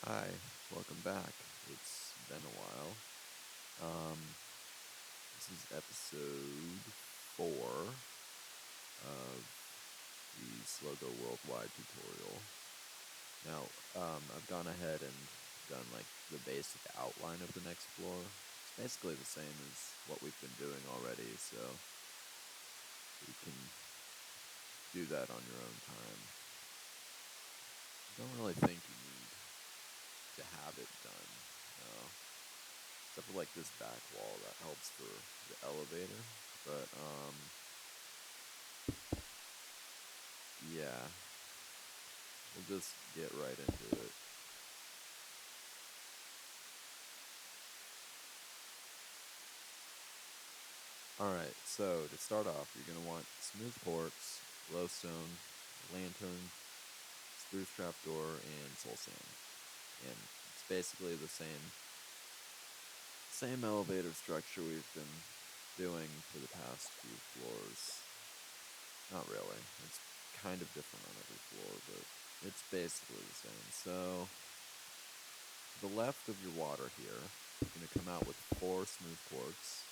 Hi, welcome back. It's been a while. Um, this is episode 4 of the Slogo Worldwide tutorial. Now, I've gone ahead and done like the basic outline of the next floor. It's basically the same as what we've been doing already, so you can do that on your own time. I don't really think you need to have it done. Except for like this back wall that helps for the elevator. But yeah, we'll just get right into it. Alright, so to start off, you're going to want smooth quartz, glowstone, lantern, spruce trapdoor, and soul sand. And it's basically the same elevator structure we've been doing for the past few floors. Not really. It's kind of different on every floor, but it's basically the same. So, to the left of your water here, you're going to come out with 4 smooth quartz.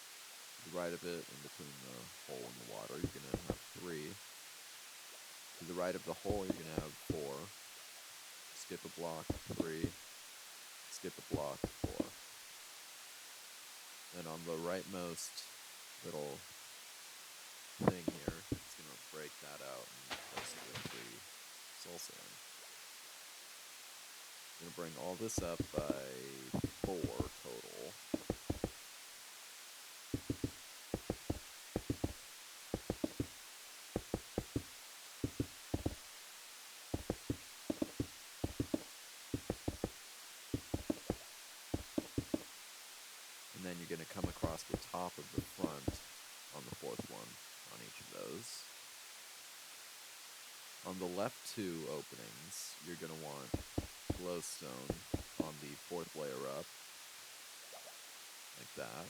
To the right of it, in between the hole and the water, you're going to have 3. To the right of the hole, you're going to have 4. Skip a block, 3. Skip a block, 4. And on the rightmost little thing here, it's going to break that out and replace it with 3 soul sand. I'm going to bring all this up by 4 total. And then you're going to come across the top of the front on the 4th one on each of those. On the left 2 openings, you're going to want glowstone on the 4th layer up, like that.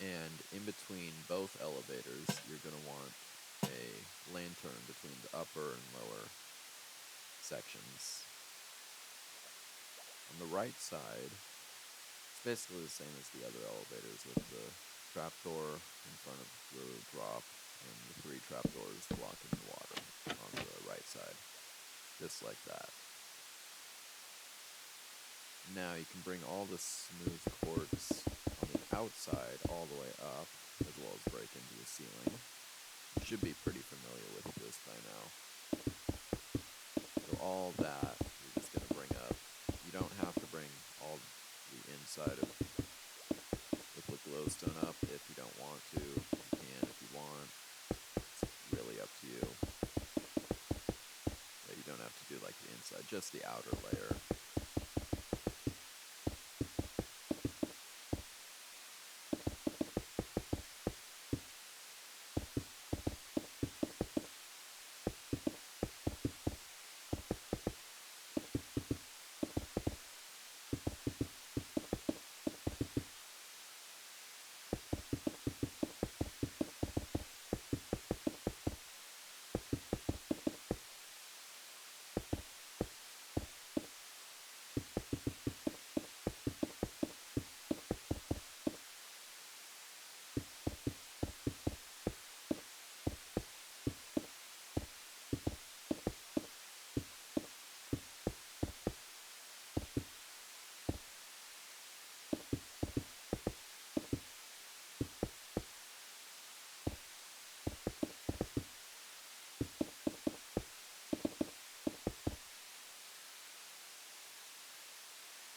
And in between both elevators, you're going to want a lantern between the upper and lower sections. On the right side, it's basically the same as the other elevators with the trapdoor in front of the drop and the 3 trapdoors blocking the water on the right side, just like that. Now you can bring all the smooth quartz on the outside all the way up, as well as break into the ceiling. You should be pretty familiar with this by now. So all that, you're just going to bring up. You don't have to bring all the inside of the glowstone up if you don't want to. You can if you want. It's really up to you. But you don't have to do like the inside, just the outer layer.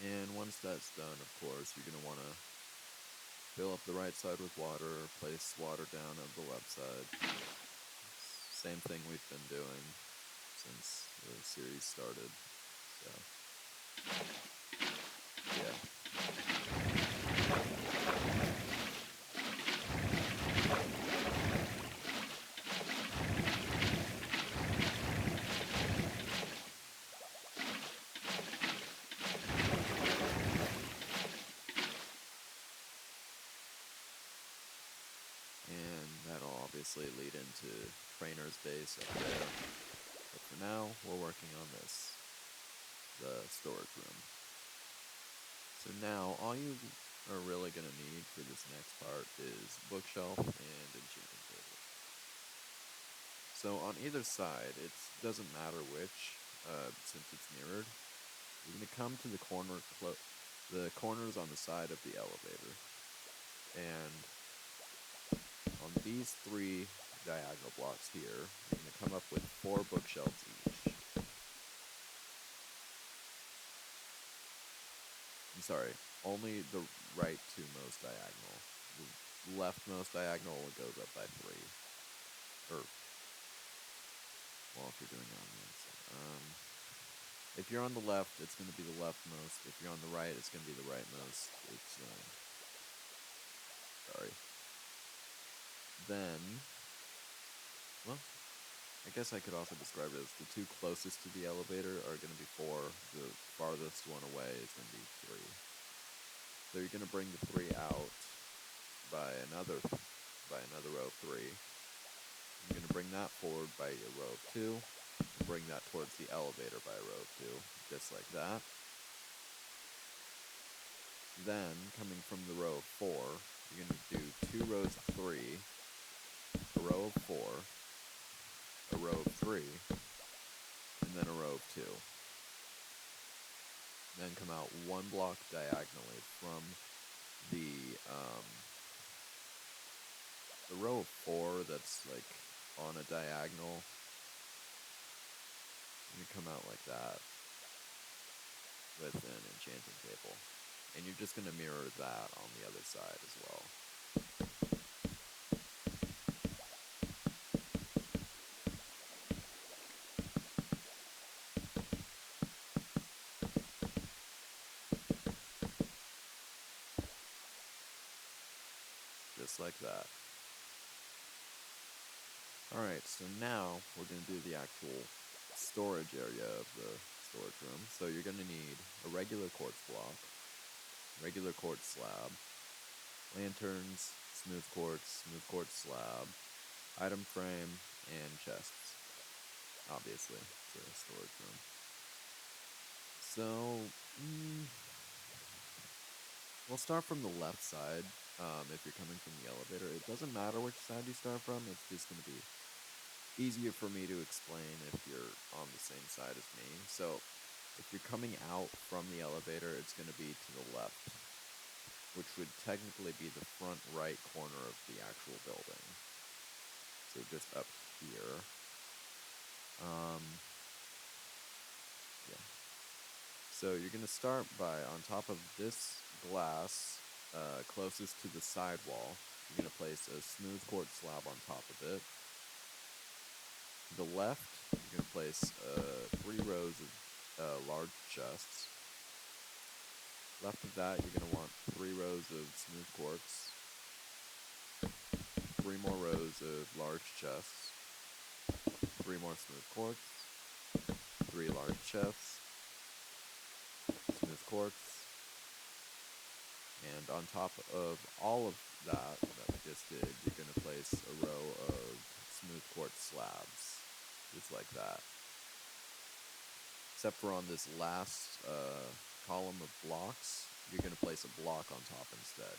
And once that's done, of course, you're going to want to fill up the right side with water, place water down on the left side. Same thing we've been doing since the series started. So, yeah. And that'll obviously lead into Trainer's Base up there. But for now, we're working on this. the storage room. So now, all you are really going to need for this next part is bookshelf and enchanting table. So on either side, it doesn't matter which, since it's mirrored. You're going to come to the corners on the side of the elevator. And on these 3 diagonal blocks here, you're going to come up with 4 bookshelves each. I'm sorry, only the right to most diagonal. The leftmost diagonal goes up by 3. Well, if you're doing it on the inside. If you're on the left, it's going to be the leftmost. If you're on the right, it's going to be the rightmost. Then, well, I guess I could also describe it as the 2 closest to the elevator are going to be 4. The farthest one away is going to be 3. So you're going to bring the 3 out by another row of 3. You're going to bring that forward by a row of 2, and bring that towards the elevator by a row of 2, just like that. Then, coming from the row of 4, you're going to do 2 rows of 3, a row of 4, a row of 3, and then a row of 2. Then come out 1 block diagonally from the row of 4 that's like on a diagonal. You come out like that with an enchanting table. And you're just going to mirror that on the other side as well. Just like that. Alright, so now we're going to do the actual storage area of the storage room. So you're going to need a regular quartz block, regular quartz slab, lanterns, smooth quartz slab, item frame, and chests. Obviously, it's a storage room. So, we'll start from the left side. If you're coming from the elevator, it doesn't matter which side you start from. It's just going to be easier for me to explain if you're on the same side as me. So, if you're coming out from the elevator, it's going to be to the left, which would technically be the front right corner of the actual building. So just up here. Yeah. So you're going to start by, on top of this glass, closest to the sidewall, you're going to place a smooth quartz slab on top of it. To the left, you're going to place 3 rows of large chests. Left of that, you're going to want 3 rows of smooth quartz, 3 more rows of large chests, 3 more smooth quartz, 3 large chests, smooth quartz, and on top of all of that we just did, you're going to place a row of smooth quartz slabs, just like that. Except for on this last column of blocks, you're going to place a block on top instead.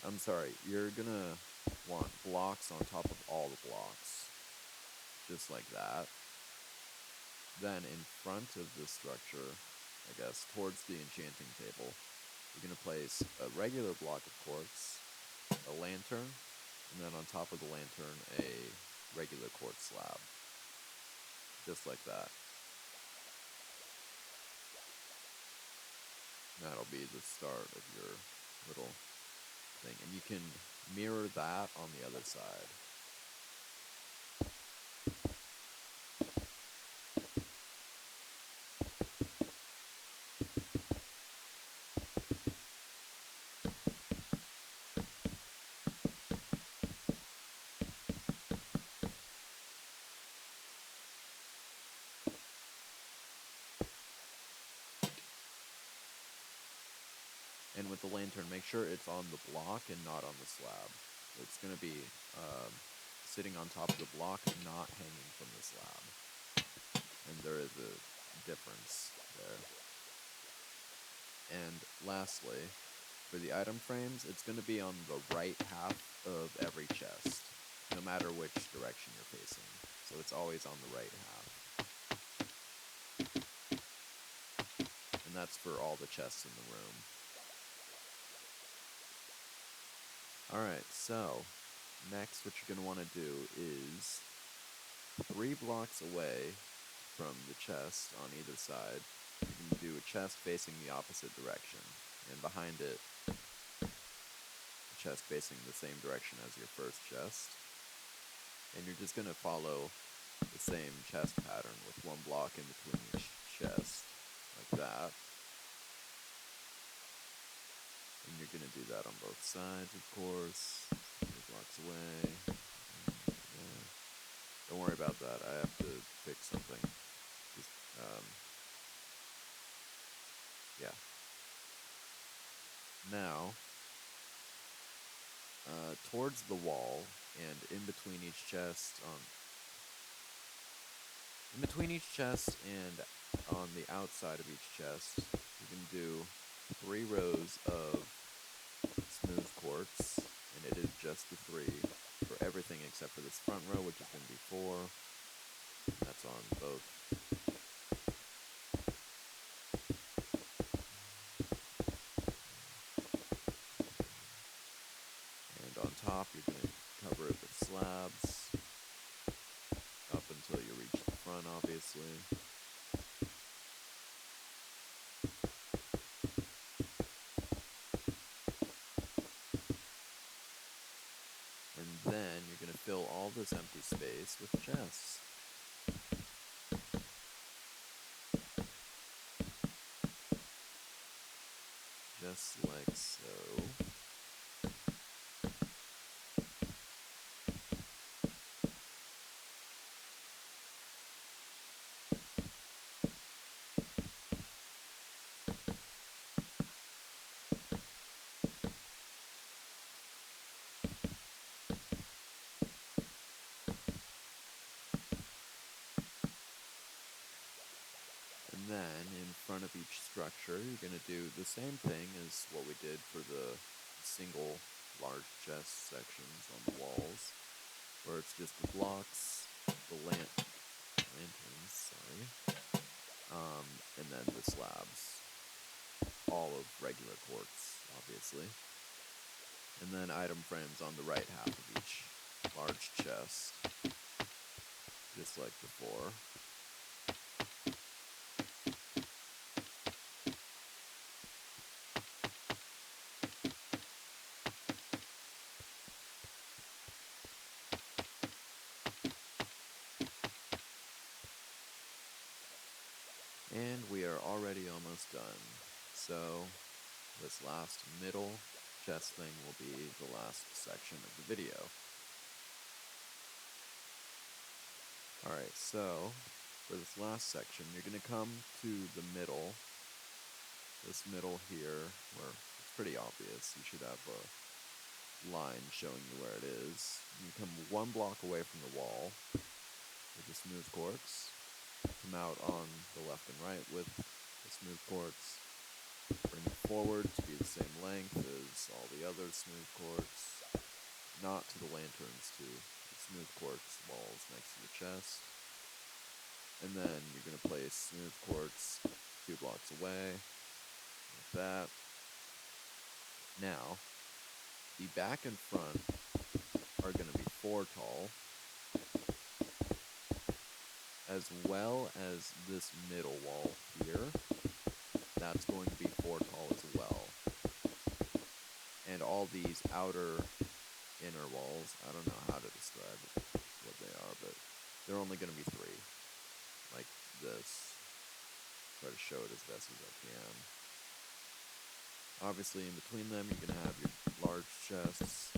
I'm sorry, you're gonna want blocks on top of all the blocks, just like that. Then in front of the structure, I guess, towards the enchanting table, you're gonna place a regular block of quartz, a lantern, and then on top of the lantern, a regular quartz slab, just like that. That'll be the start of your little thing, and you can mirror that on the other side. And with the lantern, make sure it's on the block and not on the slab. It's going to be sitting on top of the block, not hanging from the slab. And there is a difference there. And lastly, for the item frames, it's going to be on the right half of every chest, no matter which direction you're facing. So it's always on the right half. And that's for all the chests in the room. Alright, so next what you're going to want to do is 3 blocks away from the chest on either side, you can do a chest facing the opposite direction. And behind it, a chest facing the same direction as your first chest. And you're just going to follow the same chest pattern with 1 block in between each chest, like that. And you're going to do that on both sides, of course. 3 blocks away. Yeah. Don't worry about that. I have to fix something. Just, yeah. Now, towards the wall and in between each chest, and on the outside of each chest, you can do 3 rows of smooth quartz, and it is just the 3 for everything except for this front row, which is going to be 4. That's on both. And on top, you're going to cover it with slabs up until you reach the front, obviously. And then you're going to fill all this empty space with chests. Just like so. And then, in front of each structure, you're going to do the same thing as what we did for the single large chest sections on the walls, where it's just the blocks, the lanterns, and then the slabs, all of regular quartz, obviously. And then item frames on the right half of each large chest, just like before. And we are already almost done. So this last middle chest thing will be the last section of the video. Alright, so for this last section, you're going to come to the middle, this middle here, where it's pretty obvious. You should have a line showing you where it is. You come 1 block away from the wall with the smooth quartz. Come out on the left and right with the smooth quartz. Bring it forward to be the same length as all the other smooth quartz. Not to the lanterns, to the smooth quartz walls next to the chest. And then you're going to place smooth quartz 2 blocks away, like that. Now, the back and front are going to be 4 tall, as well as this middle wall here. That's going to be 4 tall as well. And all these outer inner walls, I don't know how to describe what they are, but they're only going to be 3, like this. Try to show it as best as I can. Obviously, in between them, you're going to have your large chests.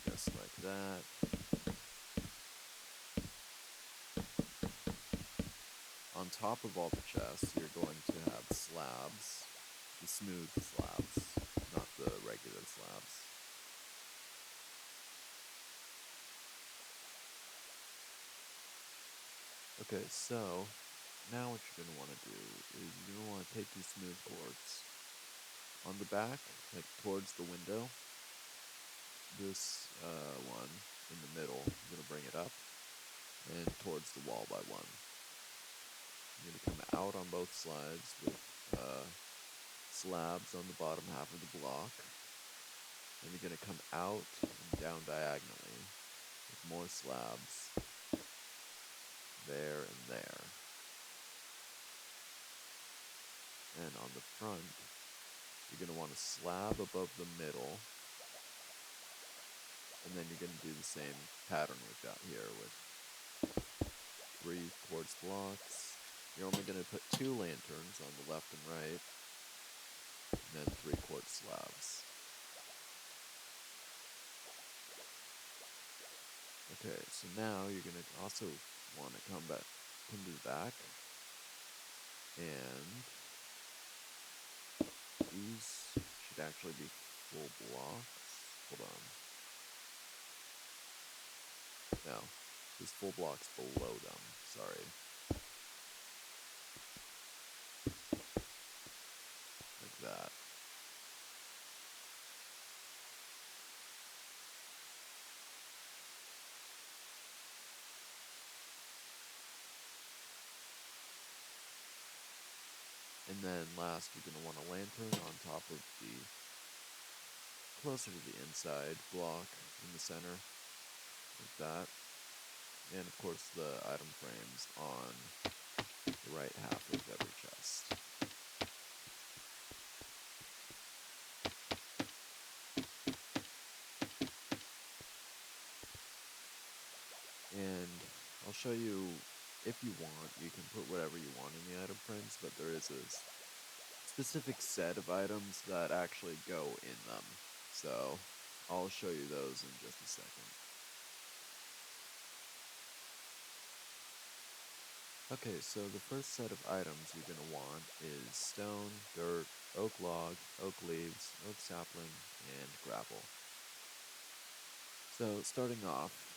Just like that. On top of all the chests, you're going to have slabs, the smooth slabs, not the regular slabs. Okay, so now what you're going to want to do is you're going to want to take these smooth boards. On the back, like towards the window, this one in the middle, I'm going to bring it up, and towards the wall by one. You're going to come out on both sides with slabs on the bottom half of the block. And you're going to come out and down diagonally with more slabs there and there. And on the front, you're going to want a slab above the middle. And then you're going to do the same pattern we've got here with 3 quartz blocks. You're only going to put 2 lanterns on the left and right, and then 3 quartz slabs. Okay, so now you're going to also want to come to the back, and these should actually be full blocks. Hold on. No, there's full blocks below them, sorry. Like that. And then last, you're going to want a lantern on top of the, closer to the inside block in the center, like that. And of course the item frames on the right half of every chest. And I'll show you, if you want, you can put whatever you want in the item frames, but there is a specific set of items that actually go in them. So I'll show you those in just a second. Okay, so the first set of items you're going to want is stone, dirt, oak log, oak leaves, oak sapling, and gravel. So starting off,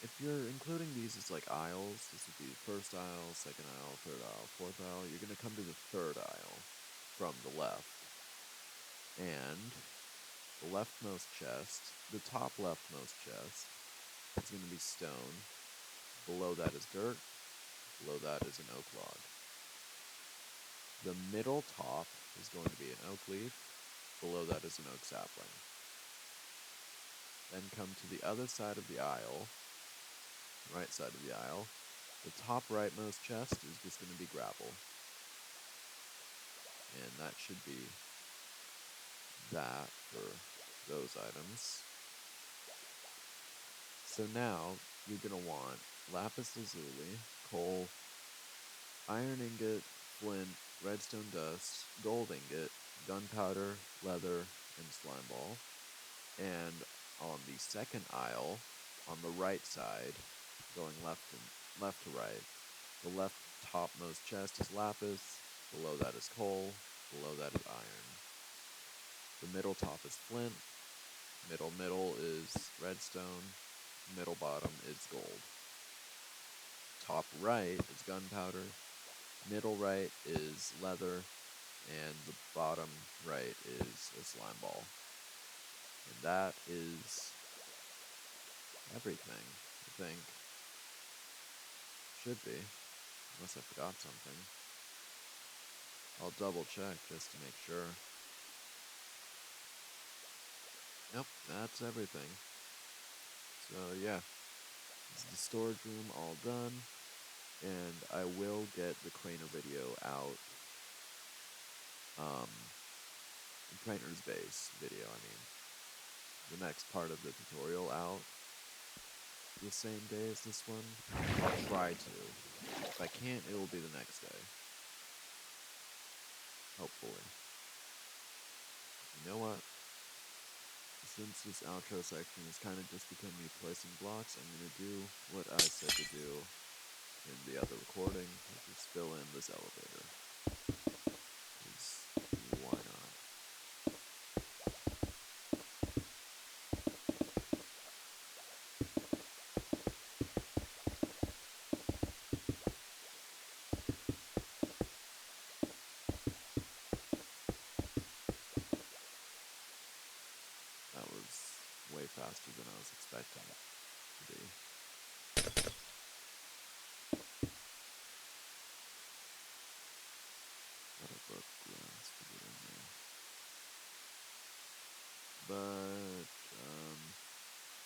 if you're including these as like aisles, this would be the first aisle, second aisle, third aisle, fourth aisle, you're going to come to the third aisle from the left. And the leftmost chest, the top leftmost chest, is going to be stone. Below that is dirt. Below that is an oak log. The middle top is going to be an oak leaf. Below that is an oak sapling. Then come to the other side of the aisle, right side of the aisle. The top rightmost chest is just going to be gravel. And that should be that for those items. So now you're going to want lapis lazuli, coal, iron ingot, flint, redstone dust, gold ingot, gunpowder, leather, and slime ball. And on the second aisle, on the right side, going left to right, the left topmost chest is lapis, below that is coal, below that is iron. The middle top is flint, middle is redstone, middle bottom is gold. Top right is gunpowder, middle right is leather, and the bottom right is a slime ball. And that is everything, I think. Should be, unless I forgot something. I'll double check just to make sure. Yep, that's everything. So yeah, this is the storage room all done, and I will get the Craner video out. The Craner's base video, I mean. The next part of the tutorial out the same day as this one. I'll try to. If I can't, it will be the next day. Hopefully. You know what? Since this outro section has kind of just become me placing blocks, I'm going to do what I said to do in the other recording, we'll just fill in this elevator. 'Cause why not? That was way faster than I was expecting it to be. Gotta book glass to get in there. But,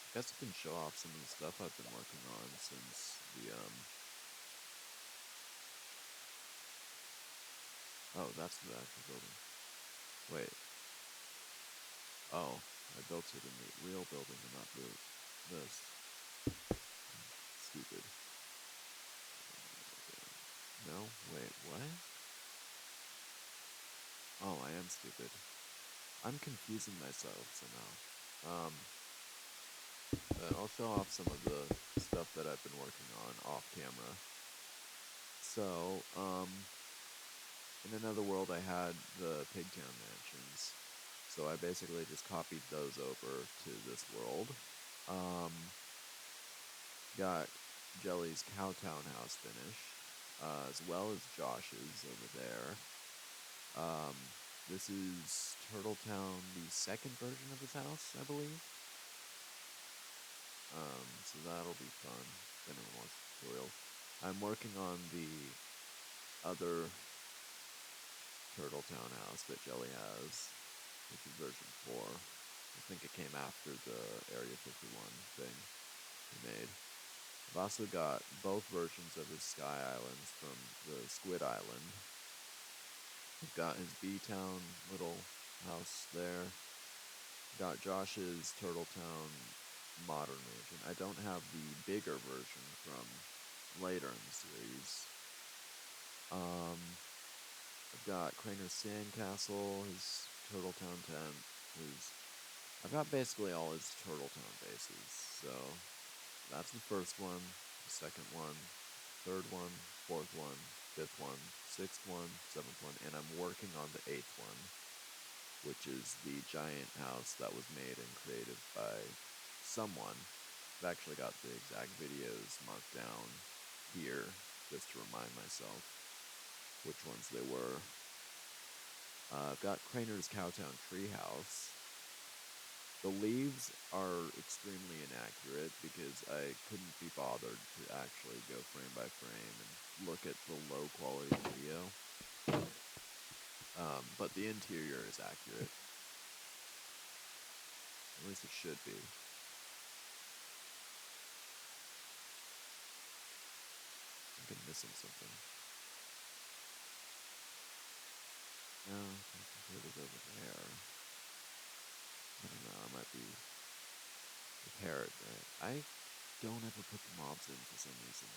I guess I can show off some of the stuff I've been working on since the, oh, that's the actual building. Wait. Oh, I built it in the real building and not this. Stupid. No? Wait, what? Oh, I am stupid. I'm confusing myself somehow. But I'll show off some of the stuff that I've been working on off camera. So, in another world I had the Pigtown mansions. So I basically just copied those over to this world. Got Jelly's Cowtown house finished, as well as Josh's over there. This is Turtletown, the second version of his house, I believe. So that'll be fun, if anyone wants a tutorial. I'm working on the other Turtletown house that Jelly has, which is version 4. I think it came after the Area 51 thing he made. I've also got both versions of his Sky Islands from the Squid Island. I've got his B-Town little house there. Got Josh's Turtletown modern version. I don't have the bigger version from later in the series. I've got Crainer's Sandcastle, his Turtletown tent, I've got basically all his Turtletown bases. So that's the first one, the second one, third one, fourth one, fifth one, sixth one, seventh one, and I'm working on the eighth one, which is the giant house that was made and created by someone. I've actually got the exact videos marked down here just to remind myself which ones they were. I've got Crainer's Cowtown treehouse. The leaves are extremely inaccurate because I couldn't be bothered to actually go frame by frame and look at the low quality video. But the interior is accurate. At least it should be. I think I'm missing something. No, I can put it over there. I don't know, I might be the parrot. I don't ever put the mobs in for some reason.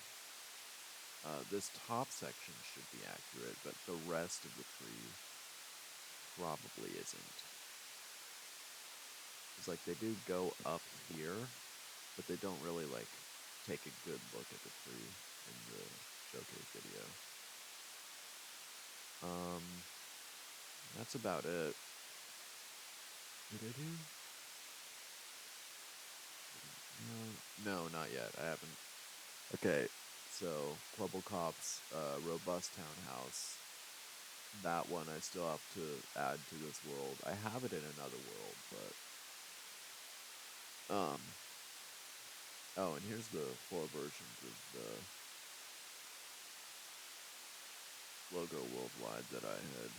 This top section should be accurate, but the rest of the tree probably isn't. It's like they do go up here, but they don't really like take a good look at the tree in the showcase video. That's about it. Did I do? No, not yet. I haven't. Okay, so Clubblecop's Robust Townhouse. That one I still have to add to this world. I have it in another world, but oh, and here's the 4 versions of the Slogo Worldwide that I had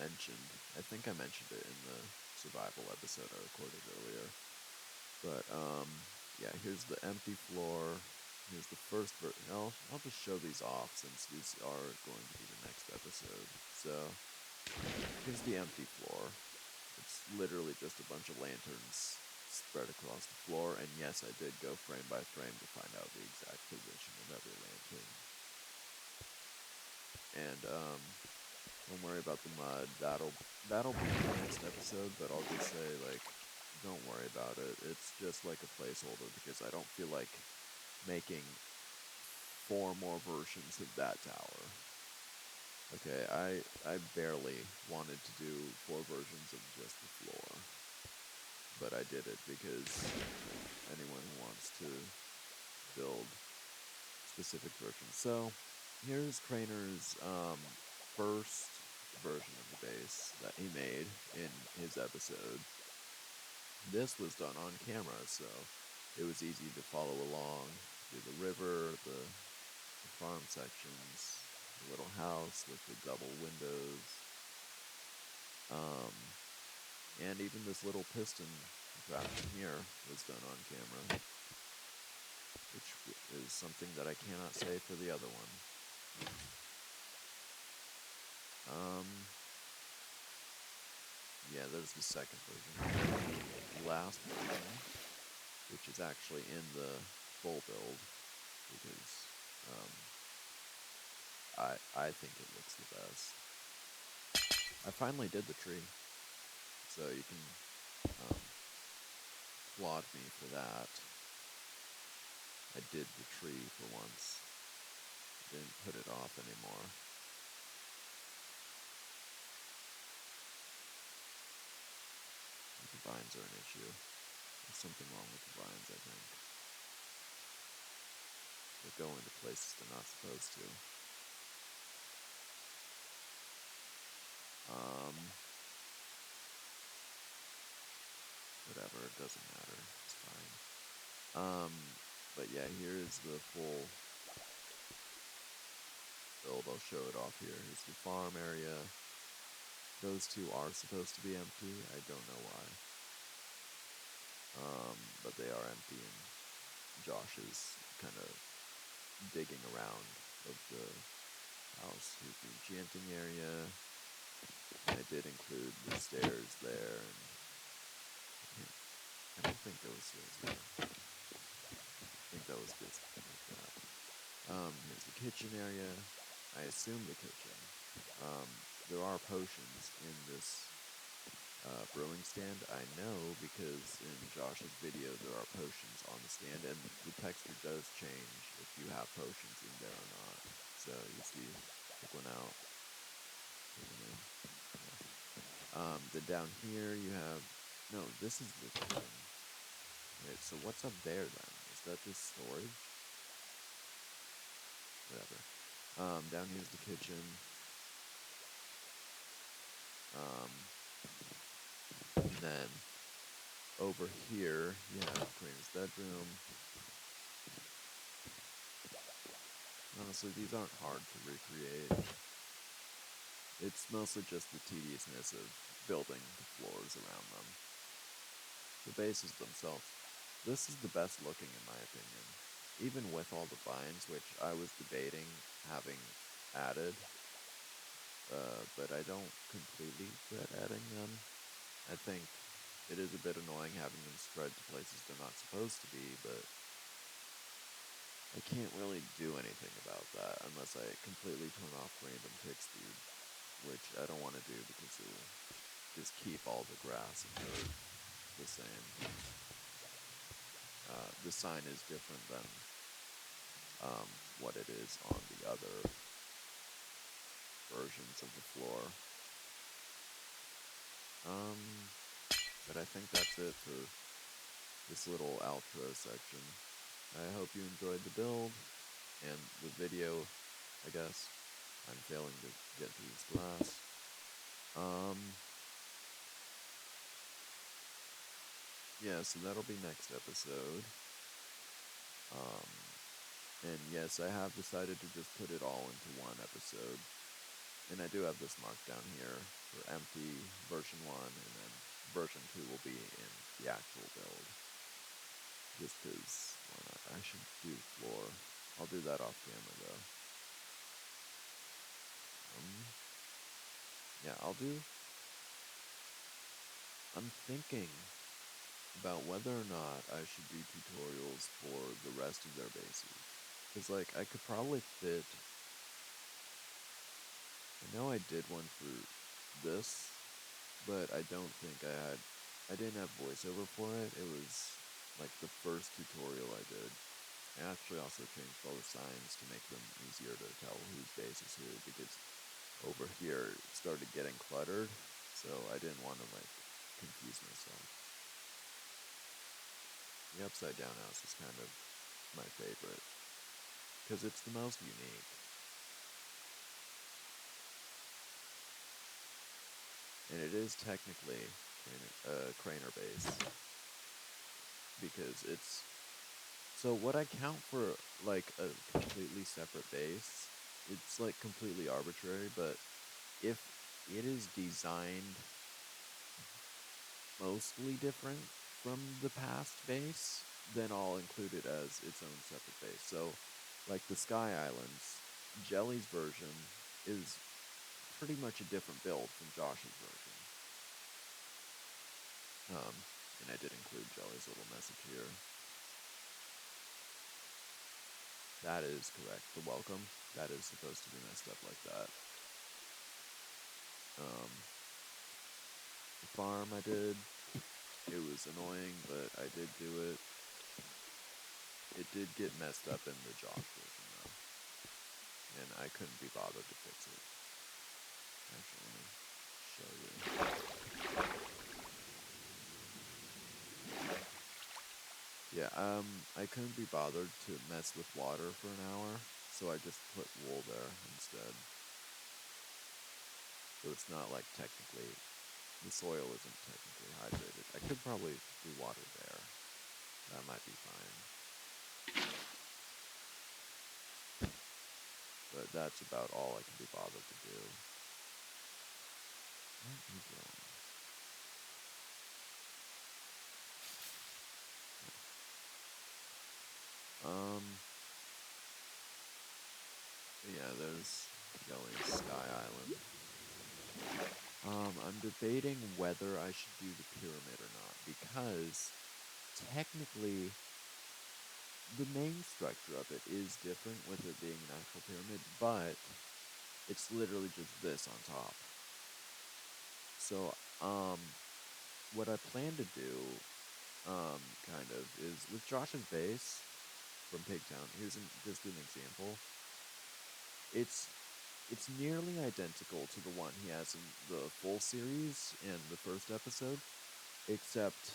mentioned. I think I mentioned it in the survival episode I recorded earlier. But yeah, here's the empty floor. Here's the first version. I'll just show these off since these are going to be the next episode. So here's the empty floor. It's literally just a bunch of lanterns spread across the floor, and yes, I did go frame by frame to find out the exact position of every lantern. And don't worry about the mud. That'll be the next episode, but I'll just say, like, don't worry about it. It's just like a placeholder because I don't feel like making 4 more versions of that tower. Okay, I barely wanted to do 4 versions of just the floor, but I did it because anyone who wants to build specific versions. So here's Craner's first version of the base that he made in his episode. This was done on camera, so it was easy to follow along through the river, the farm sections, the little house with the double windows, and even this little piston contraption here was done on camera, which is something that I cannot say for the other one. Yeah, there's the second version. The last version, which is actually in the full build, because I think it looks the best. I finally did the tree, so you can applaud me for that. I did the tree for once. Didn't put it off anymore. The vines are an issue. There's something wrong with the vines, I think. They go into places they're not supposed to. Whatever, it doesn't matter. It's fine. But yeah, here's the full build. I'll show it off here. Here's the farm area. Those two are supposed to be empty. I don't know why. But they are empty, and Josh is kind of digging around of the house. Here's the enchanting area. I did include the stairs there, and I don't think those stairs there. I think that was just like that. Here's the kitchen area. I assume the kitchen. There are potions in this brewing stand. I know because in Josh's video there are potions on the stand, and the texture does change if you have potions in there or not. So you see, pick one out. Then down here you have, no, this is the kitchen. Wait, so what's up there then? Is that just storage? Whatever. Down here's the kitchen. And then over here you have Karina's bedroom. Honestly, these aren't hard to recreate. It's mostly just the tediousness of building the floors around them. The bases themselves. This is the best looking in my opinion. Even with all the vines, which I was debating having added, but I don't completely regret adding them. I think it is a bit annoying having them spread to places they're not supposed to be, but I can't really do anything about that unless I completely turn off random tick speed, which I don't want to do because it will just keep all the grass and dirt the same. The sign is different than what it is on the other versions of the floor. But I think that's it for this little outro section. I hope you enjoyed the build and the video, I guess. I'm failing to get through this glass. Yeah, so that'll be next episode. And yes, I have decided to just put it all into one episode. And I do have this marked down here for empty version 1, and then version 2 will be in the actual build. Just because, why not? I should do floor. I'll do that off camera though. Yeah, I'm thinking about whether or not I should do tutorials for the rest of their bases. Because, like, I could probably fit... I know I did one for this, but I don't think I didn't have voiceover for it. It was, like, the first tutorial I did. I actually also changed all the signs to make them easier to tell whose base is who, because over here it started getting cluttered, so I didn't want to like confuse myself. The upside down house is kind of my favorite because it's the most unique. And it is technically a Craner base because it's so what I count for like a completely separate base, it's like completely arbitrary, but if it is designed mostly different from the past base, then I'll include it as its own separate base. So, like the Sky Islands, Jelly's version is pretty much a different build from Josh's version. And I did include Jelly's little message here. That is correct. The welcome, that is supposed to be messed up like that. The farm I did, it was annoying, but I did do it. It did get messed up in the Josh version, though. And I couldn't be bothered to fix it. Actually, let me show you. Yeah, I couldn't be bothered to mess with water for an hour, so I just put wool there instead. So it's not like technically, the soil isn't technically hydrated. I could probably do water there. That might be fine. But that's about all I can be bothered to do. Let me go. Yeah, there's Jelly's Sky Island. I'm debating whether I should do the pyramid or not, because technically the main structure of it is different with it being an actual pyramid, but it's literally just this on top. So, what I plan to do, kind of, is with Josh's base from Pigtown, just an example. It's nearly identical to the one he has in the full series in the first episode, except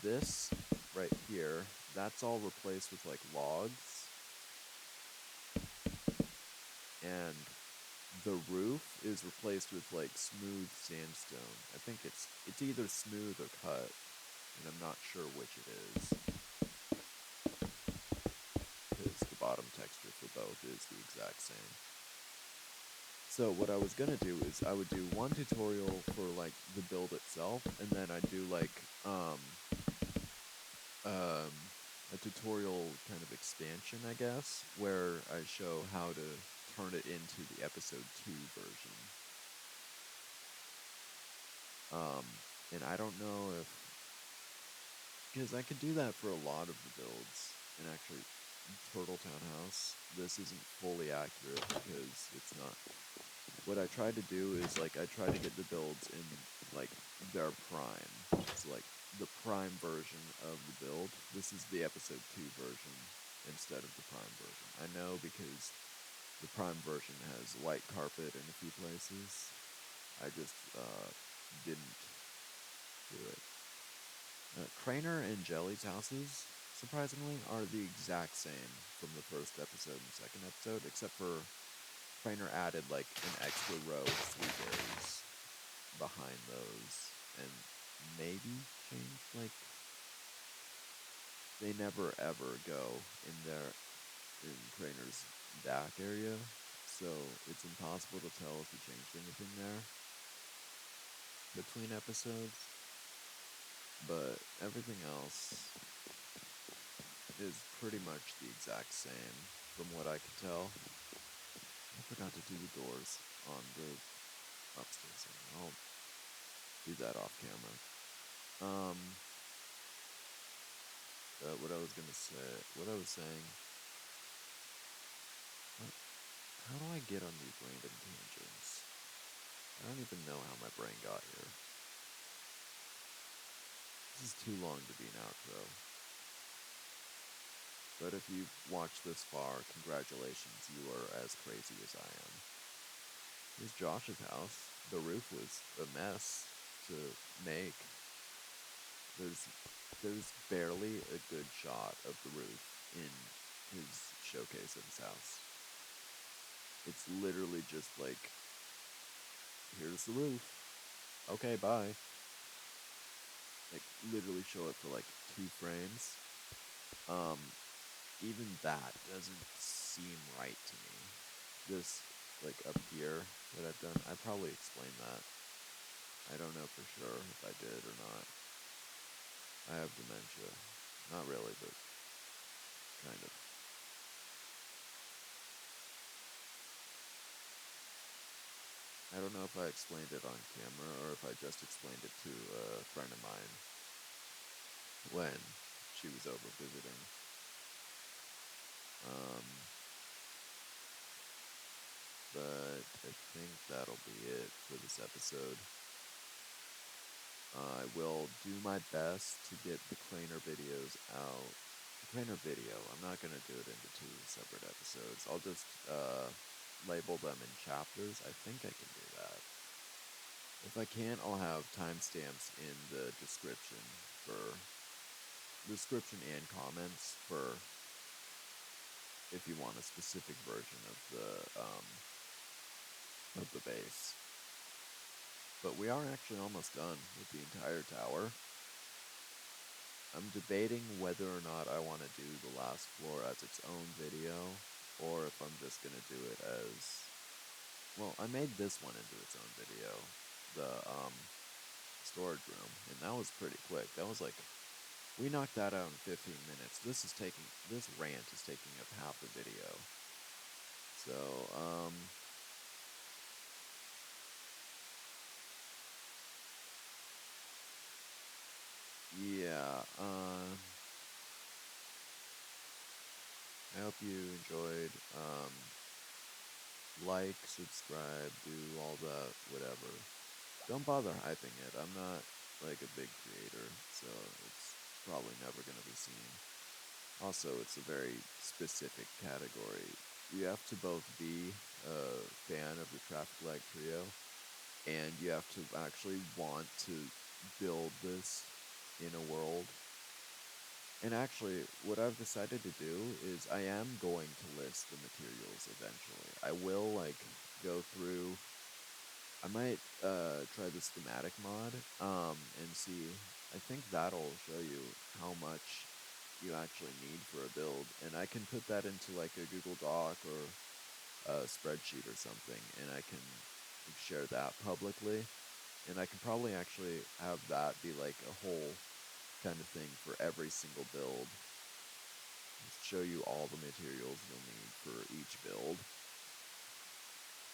this right here, that's all replaced with like logs, and the roof is replaced with like smooth sandstone. I think it's either smooth or cut, and I'm not sure which it is, because the bottom texture for both is the exact same. So what I was gonna do is I would do one tutorial for like the build itself, and then I'd do like a tutorial kind of expansion, I guess, where I show how to turn it into the episode 2 version. And I don't know if, because I could do that for a lot of the builds, and actually Turtle Town House, this isn't fully accurate because it's not. What I tried to do is, like, I tried to get the builds in, like, their prime. So, like, the prime version of the build. This is the episode 2 version instead of the prime version. I know because the prime version has white carpet in a few places. I just didn't do it. Craner and Jelly's houses, surprisingly, are the exact same from the first episode and second episode, except for Craner added like an extra row of sweet berries behind those, and maybe changed like they never ever go in Craner's back area, so it's impossible to tell if he changed anything there between episodes. But everything else is pretty much the exact same from what I could tell. I forgot to do the doors on the upstairs. I'll do that off camera. What I was saying, how do I get on these random tangents? I don't even know how my brain got here. This is too long to be an outro. But if you've watched this far, congratulations, you are as crazy as I am. Here's Josh's house. The roof was a mess to make. There's barely a good shot of the roof in his showcase of his house. It's literally just like, here's the roof. Okay, bye. Like, literally show it for like 2 frames. Even that doesn't seem right to me. This, like, up here that I've done, I probably explained that. I don't know for sure if I did or not. I have dementia. Not really, but kind of. I don't know if I explained it on camera or if I just explained it to a friend of mine when she was over visiting. But I think that'll be it for this episode. I will do my best to get the Craner videos out. The Craner video, I'm not going to do it into 2 separate episodes. I'll just label them in chapters. I think I can do that. If I can't, I'll have timestamps in the description and comments for if you want a specific version of the base. But we are actually almost done with the entire tower. I'm debating whether or not I want to do the last floor as its own video, or if I'm just going to do it as... Well, I made this one into its own video, the storage room, and that was pretty quick. That was like... We knocked that out in 15 minutes. This rant is taking up half the video. So, yeah, I hope you enjoyed. Like, subscribe, do all that, whatever. Don't bother hyping it. I'm not, like, a big creator, so it's probably never going to be seen. Also, it's a very specific category. You have to both be a fan of the Traffic Light Trio, and you have to actually want to build this in a world. And actually, what I've decided to do is I am going to list the materials eventually. I will, like, go through... I might try the schematic mod and see. I think that'll show you how much you actually need for a build. And I can put that into, like, a Google Doc or a spreadsheet or something, and I can share that publicly. And I can probably actually have that be, like, a whole kind of thing for every single build. Just show you all the materials you'll need for each build.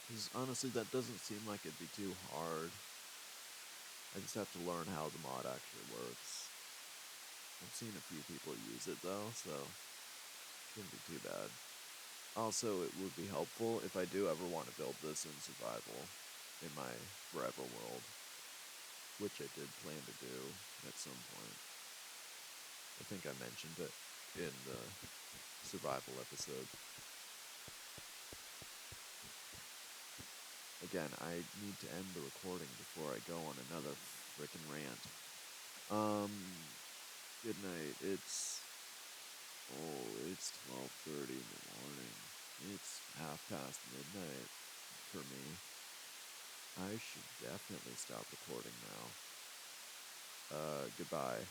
Because honestly, that doesn't seem like it'd be too hard. I just have to learn how the mod actually works. I've seen a few people use it though, so it shouldn't be too bad. Also, it would be helpful if I do ever want to build this in survival in my forever world, which I did plan to do at some point. I think I mentioned it in the survival episode. Again, I need to end the recording before I go on another frickin' rant. Good night. It's 12:30 in the morning. It's midnight for me. I should definitely stop recording now. Goodbye.